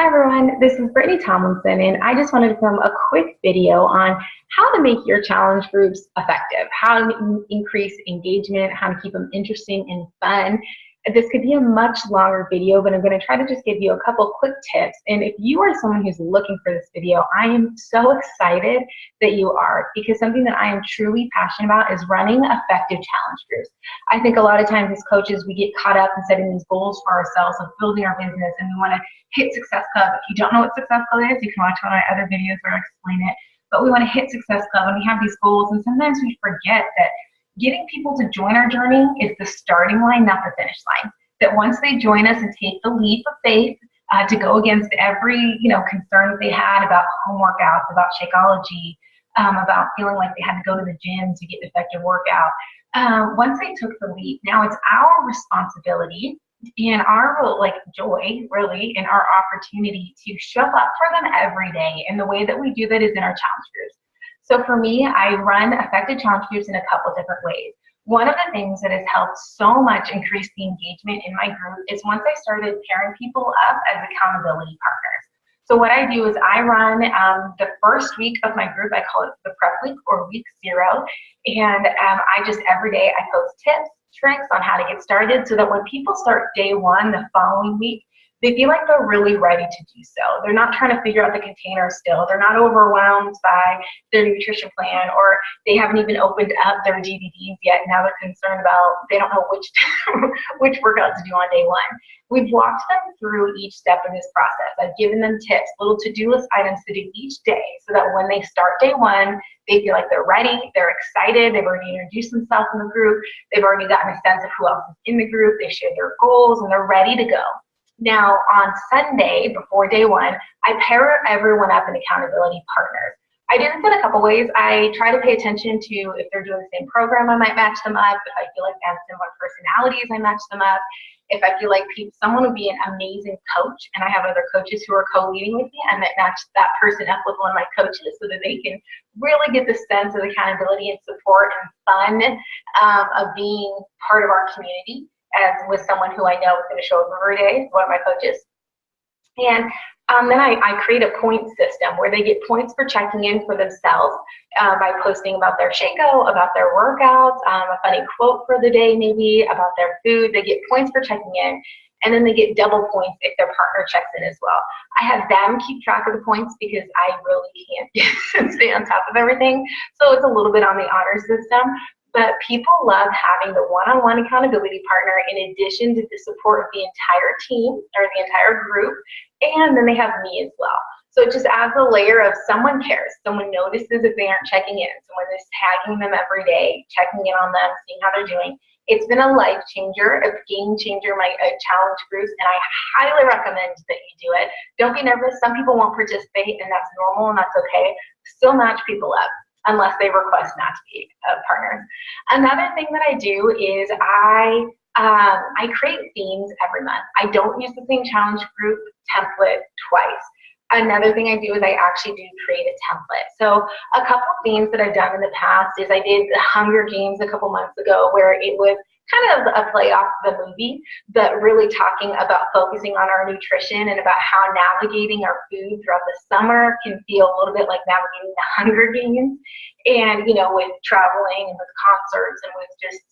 Hi everyone, this is Brittany Tomlinson, and I just wanted to film a quick video on how to make your challenge groups effective, how to increase engagement, how to keep them interesting and fun. This could be a much longer video, but I'm going to try to just give you a couple quick tips. And if you are someone who's looking for this video, I am so excited that you are, because something that I am truly passionate about is running effective challenge groups. I think a lot of times as coaches, we get caught up in setting these goals for ourselves of building our business, and we want to hit Success Club. If you don't know what Success Club is, you can watch one of my other videos where I explain it. But we want to hit Success Club, and we have these goals, and sometimes we forget that getting people to join our journey is the starting line, not the finish line. That once they join us and take the leap of faith to go against every concern that they had about home workouts, about Shakeology, about feeling like they had to go to the gym to get an effective workout. Once they took the leap, now it's our responsibility and our joy, really, and our opportunity to show up for them every day. And the way that we do that is in our challenge groups. So for me, I run effective challenge groups in a couple different ways. One of the things that has helped so much increase the engagement in my group is once I started pairing people up as accountability partners. So what I do is I run the first week of my group, I call it the prep week or week 0. And I just every day I post tips, tricks on how to get started so that when people start day 1 the following week, they feel like they're really ready to do so. They're not trying to figure out the container still. They're not overwhelmed by their nutrition plan, or they haven't even opened up their DVDs yet. Now they're concerned about, they don't know which workout to do on day 1. We've walked them through each step of this process. I've given them tips, little to-do list items to do each day so that when they start day 1, they feel like they're ready, they're excited, they've already introduced themselves in the group, they've already gotten a sense of who else is in the group, they share their goals, and they're ready to go. Now, on Sunday, before day 1, I pair everyone up in accountability partners. I do this in a couple ways. I try to pay attention to if they're doing the same program, I might match them up. If I feel like they have similar personalities, I match them up. If I feel like someone would be an amazing coach, and I have other coaches who are co-leading with me, I might match that person up with one of my coaches so that they can really get the sense of accountability and support and fun of being part of our community, as with someone who I know is going to show up every day, one of my coaches. And then I create a point system where they get points for checking in for themselves by posting about their Shako, about their workouts, a funny quote for the day maybe, about their food. They get points for checking in, and then they get double points if their partner checks in as well. I have them keep track of the points because I really can't stay on top of everything. So it's a little bit on the honor system. But people love having the one-on-one accountability partner in addition to the support of the entire team or the entire group, and then they have me as well. So it just adds a layer of someone cares, someone notices if they aren't checking in, someone is tagging them every day, checking in on them, seeing how they're doing. It's been a life changer, a game changer, my challenge groups, and I highly recommend that you do it. Don't be nervous. Some people won't participate, and that's normal, and that's okay. Still match people up unless they request not to be partners. Another thing that I do is I create themes every month. I don't use the same challenge group template twice. Another thing I do is I actually do create a template. So a couple themes that I've done in the past is I did the Hunger Games a couple months ago, where it was kind of a play off the movie, but really talking about focusing on our nutrition and about how navigating our food throughout the summer can feel a little bit like navigating the Hunger Games. And, with traveling and with concerts and with just,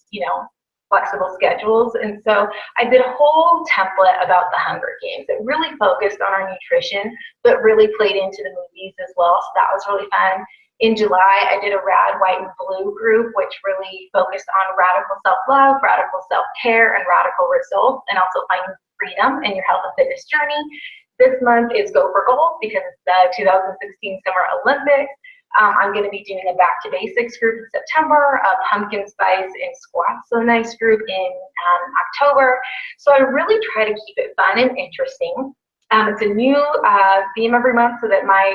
flexible schedules. And so I did a whole template about the Hunger Games. It really focused on our nutrition, but really played into the movies as well. So that was really fun. In July, I did a Rad, White, and Blue group, which really focused on radical self-love, radical self-care, and radical results, and also finding freedom in your health and fitness journey. This month is Go for Gold because it's the 2016 Summer Olympics. I'm going to be doing a Back to Basics group in September, a Pumpkin Spice and Squats So Nice group in October. So I really try to keep it fun and interesting. It's a new theme every month so that my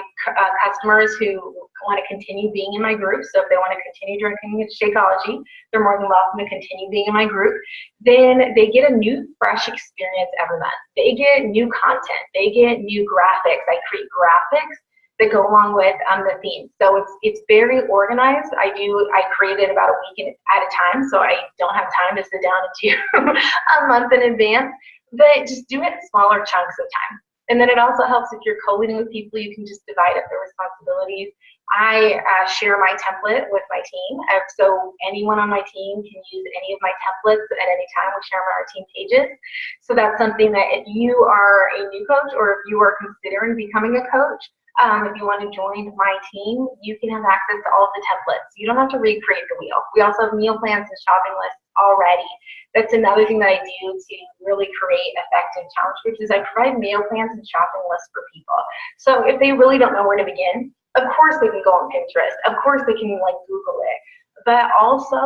customers who want to continue being in my group, so if they want to continue drinking Shakeology, they're more than welcome to continue being in my group. Then they get a new, fresh experience every month. They get new content. They get new graphics. I create graphics that go along with the theme. So it's very organized. I create it about a week at a time, so I don't have time to sit down and do a month in advance, but just do it in smaller chunks of time. And then it also helps if you're co-leading with people, you can just divide up the responsibilities. I share my template with my team, so anyone on my team can use any of my templates at any time. We share them on our team pages. So that's something that if you are a new coach or if you are considering becoming a coach, if you want to join my team, you can have access to all of the templates. You don't have to recreate the wheel. We also have meal plans and shopping lists already. That's another thing that I do to really create effective challenge groups is I provide meal plans and shopping lists for people. So if they really don't know where to begin, of course they can go on Pinterest. Of course they can like Google it. But also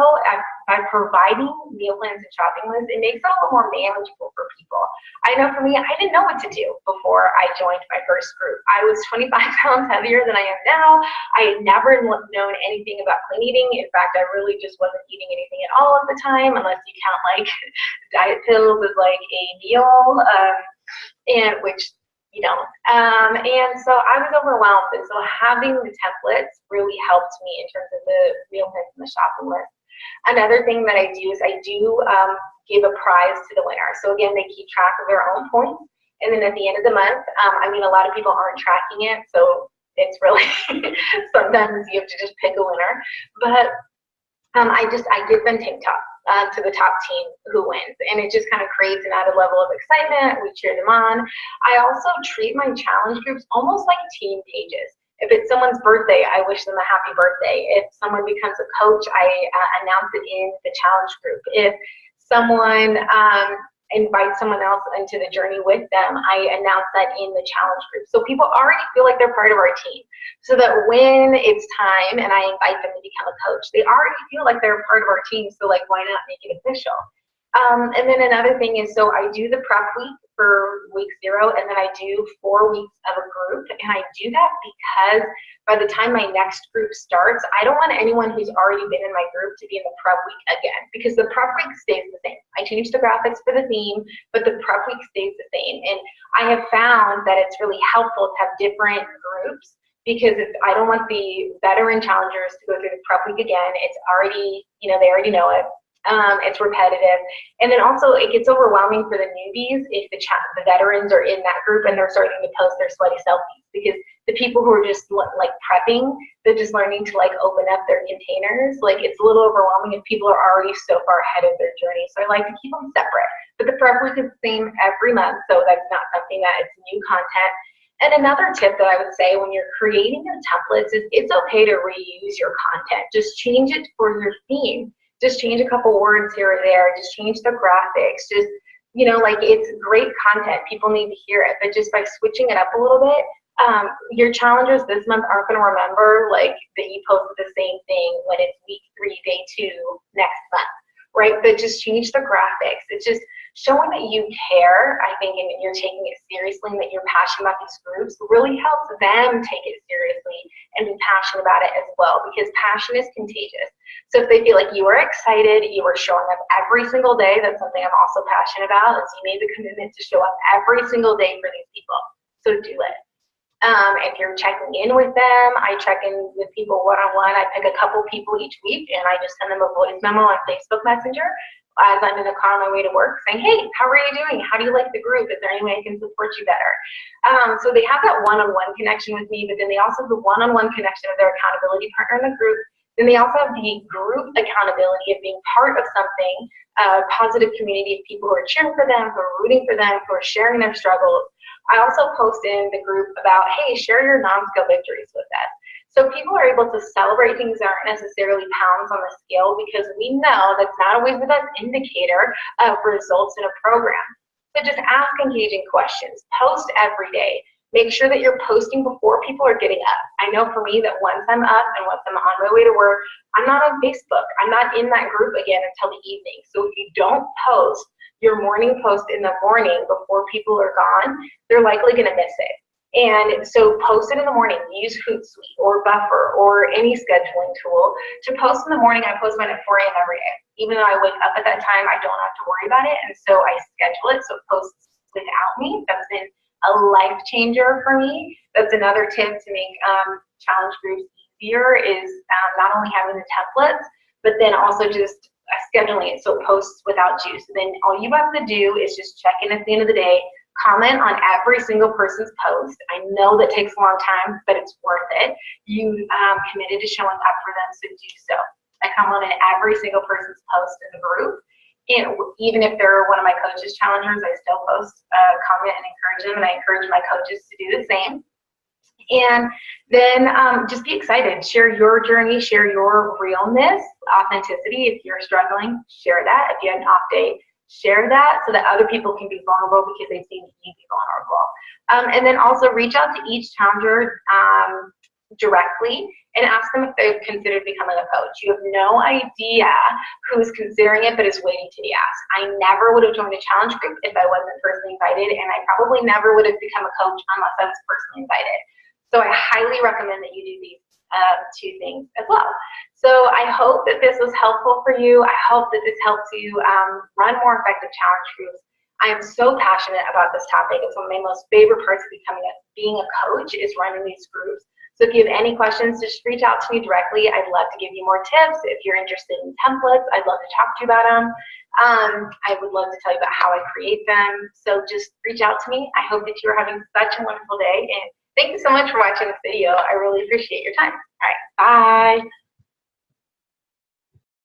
by providing meal plans and shopping lists, it makes it a little more manageable for people. I know for me, I didn't know what to do before I joined my first group. I was 25 pounds heavier than I am now. I had never known anything about clean eating. In fact, I really just wasn't eating anything at all at the time, unless you count like diet pills as like a meal, and which you don't. And so I was overwhelmed, and so having the templates really helped me in terms of the meal plans and the shopping list. Another thing that I do is I do give a prize to the winner. So again, they keep track of their own points, and then at the end of the month, I mean, a lot of people aren't tracking it, so it's really sometimes you have to just pick a winner. But I give them tank top to the top team who wins, and it just kind of creates an added level of excitement. We cheer them on. I also treat my challenge groups almost like team pages. If it's someone's birthday, I wish them a happy birthday. If someone becomes a coach, I announce it in the challenge group. If someone invite someone else into the journey with them, I announce that in the challenge group. So people already feel like they're part of our team. So that when it's time and I invite them to become a coach, they already feel like they're a part of our team. So like, why not make it official? And then another thing is, so I do the prep week for week 0, and then I do 4 weeks of a group. And I do that because by the time my next group starts, I don't want anyone who's already been in my group to be in the prep week again, because the prep week stays the same. I change the graphics for the theme, but the prep week stays the same. And I have found that it's really helpful to have different groups, because I don't want the veteran challengers to go through the prep week again. It's already, they already know it. It's repetitive. And then also it gets overwhelming for the newbies if the veterans are in that group and they're starting to post their sweaty selfies, because the people who are just like prepping, they're just learning to like open up their containers. Like it's a little overwhelming if people are already so far ahead of their journey. So I like to keep them separate. But the prep week is the same every month, so that's not something that it's new content. And another tip that I would say when you're creating your templates is it's okay to reuse your content. Just change it for your theme. Just change a couple words here or there. Just change the graphics. Just, like it's great content. People need to hear it. But just by switching it up a little bit, your challengers this month aren't going to remember like that you posted the same thing when it's week 3, day 2 next month, right? But just change the graphics. It's just showing that you care, I think, and you're taking it seriously and that you're passionate about these groups really helps them take it seriously and be passionate about it as well, because passion is contagious. So if they feel like you are excited, you are showing up every single day, that's something I'm also passionate about, is you made the commitment to show up every single day for these people. So do it. If you're checking in with them, I check in with people one-on-one. I pick a couple people each week and I just send them a voice memo on Facebook Messenger as I'm in the car on my way to work saying, hey, how are you doing? How do you like the group? Is there any way I can support you better? So they have that one-on-one connection with me, but then they also have the one-on-one connection with their accountability partner in the group. Then they also have the group accountability of being part of something, a positive community of people who are cheering for them, who are rooting for them, who are sharing their struggles. I also post in the group about, hey, share your non-scale victories with us. So people are able to celebrate things that aren't necessarily pounds on the scale, because we know that's not always the best indicator of results in a program. So just ask engaging questions. Post every day. Make sure that you're posting before people are getting up. I know for me that once I'm up and once I'm on my way to work, I'm not on Facebook. I'm not in that group again until the evening. So if you don't post your morning post in the morning before people are gone, they're likely going to miss it. And so post it in the morning. Use Hootsuite or Buffer or any scheduling tool to post in the morning. I post mine at 4 a.m. every day. Even though I wake up at that time, I don't have to worry about it. And so I schedule it so it posts without me. That's been a life changer for me. That's another tip to make challenge groups easier, is not only having the templates, but then also just scheduling it so it posts without you. So then all you have to do is just check in at the end of the day, comment on every single person's post. I know that takes a long time, but it's worth it. You committed to showing up for them, so do so. I comment on every single person's post in the group. And even if they're one of my coaches challengers, I still post, comment, and encourage them, and I encourage my coaches to do the same. And then just be excited. Share your journey, share your realness, authenticity. If you're struggling, share that. If you had an off day, share that so that other people can be vulnerable because they've seen you be vulnerable. And then also reach out to each challenger directly and ask them if they've considered becoming a coach. You have no idea who's considering it but is waiting to be asked. I never would have joined a challenge group if I wasn't personally invited, and I probably never would have become a coach unless I was personally invited. So I highly recommend that you do these two things as well. So I hope that this was helpful for you. I hope that this helps you run more effective challenge groups. I am so passionate about this topic. It's one of my most favorite parts of being a coach is running these groups. So if you have any questions, just reach out to me directly. I'd love to give you more tips. If you're interested in templates, I'd love to talk to you about them. I would love to tell you about how I create them. So just reach out to me. I hope that you're having such a wonderful day. And thank you so much for watching this video. I really appreciate your time. All right, bye.